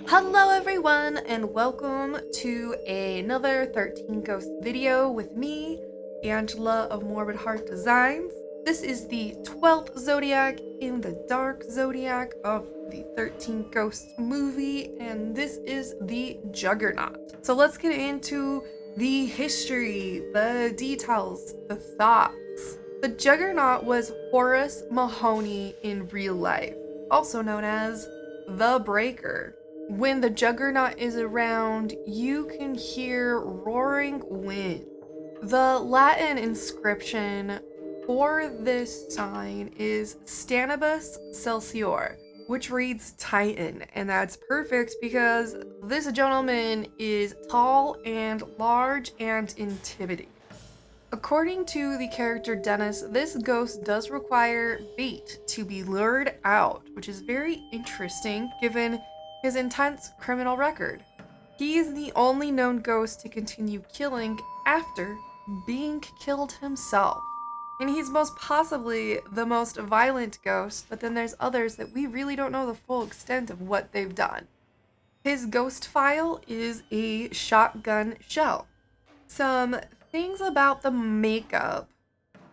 Hello everyone and welcome to another 13 Ghosts video with me, Angela of Morbid Heart Designs. This is the 12th Zodiac in the Dark Zodiac of the 13 Ghosts movie, and this is the Juggernaut. So let's get into the history, the details, the thoughts. The Juggernaut was Horace Mahoney in real life, also known as the Breaker. When the Juggernaut is around, you can hear roaring wind. The Latin inscription for this sign is Stanibus Celsior, which reads Titan, and that's perfect because this gentleman is tall and large and intimidating. According to the character Dennis, this ghost does require bait to be lured out, which is very interesting given his intense criminal record. He is the only known ghost to continue killing after being killed himself. And he's most possibly the most violent ghost, but then there's others that we really don't know the full extent of what they've done. His ghost file is a shotgun shell. Some things about the makeup.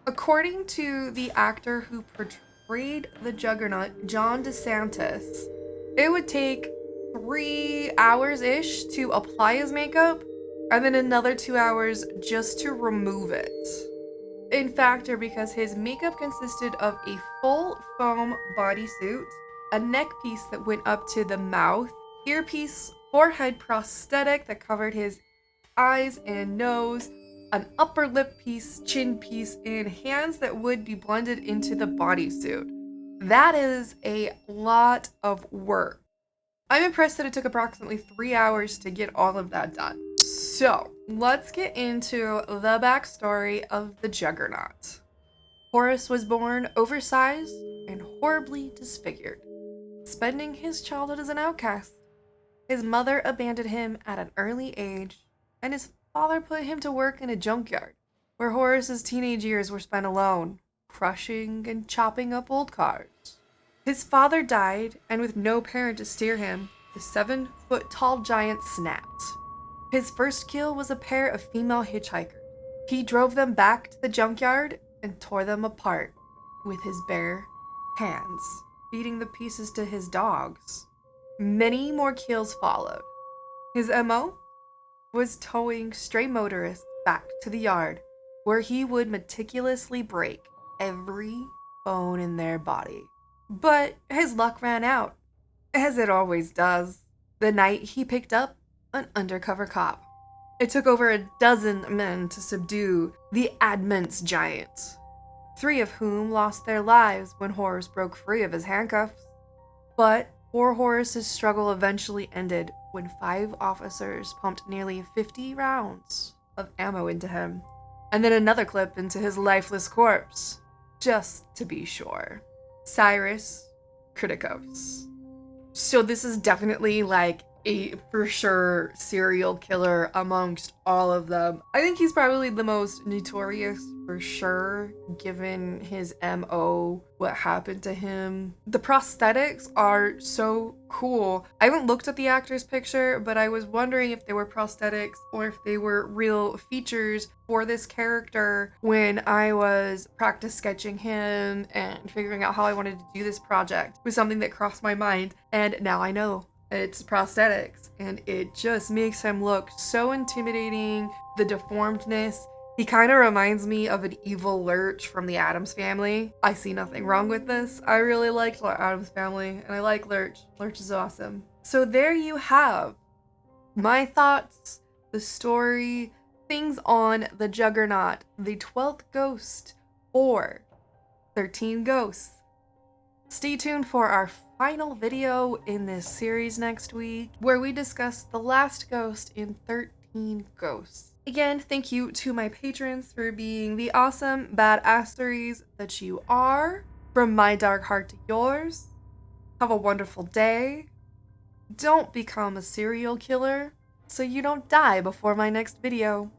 According to the actor who portrayed the Juggernaut, John DeSantis, it would take 3 hours-ish to apply his makeup, and then another 2 hours just to remove it. In fact, because his makeup consisted of a full foam bodysuit, a neck piece that went up to the mouth, earpiece, forehead prosthetic that covered his eyes and nose, an upper lip piece, chin piece, and hands that would be blended into the bodysuit. That is a lot of work. I'm impressed that it took approximately 3 hours to get all of that done. So, let's get into the backstory of the Juggernaut. Horace was born oversized and horribly disfigured, spending his childhood as an outcast. His mother abandoned him at an early age, and his father put him to work in a junkyard, where Horace's teenage years were spent alone, crushing and chopping up old cars. His father died, and with no parent to steer him, the 7-foot-tall giant snapped. His first kill was a pair of female hitchhikers. He drove them back to the junkyard and tore them apart with his bare hands, feeding the pieces to his dogs. Many more kills followed. His MO was towing stray motorists back to the yard, where he would meticulously break every bone in their body. But his luck ran out, as it always does, the night he picked up an undercover cop. It took over a dozen men to subdue the Admins giant, 3 of whom lost their lives when Horace broke free of his handcuffs. But poor Horace's struggle eventually ended when 5 officers pumped nearly 50 rounds of ammo into him, and then another clip into his lifeless corpse, just to be sure. Cyrus Kritikos. So this is definitely like a for sure serial killer amongst all of them. I think he's probably the most notorious for sure, given his MO, what happened to him. The prosthetics are so cool. I haven't looked at the actor's picture, but I was wondering if they were prosthetics or if they were real features for this character when I was practice sketching him and figuring out how I wanted to do this project. It was something that crossed my mind, and now I know. It's prosthetics, and it just makes him look so intimidating. The deformedness, he kind of reminds me of an evil Lurch from the Addams Family. I see nothing wrong with this. I really liked Addams Family, and I like Lurch. Lurch is awesome. So there you have my thoughts, the story, things on the Juggernaut, the 12th ghost, or 13 Ghosts. Stay tuned for our final video in this series next week, where we discuss the last ghost in 13 Ghosts. Again, thank you to my patrons for being the awesome badasseries that you are. From my dark heart to yours, have a wonderful day. Don't become a serial killer so you don't die before my next video.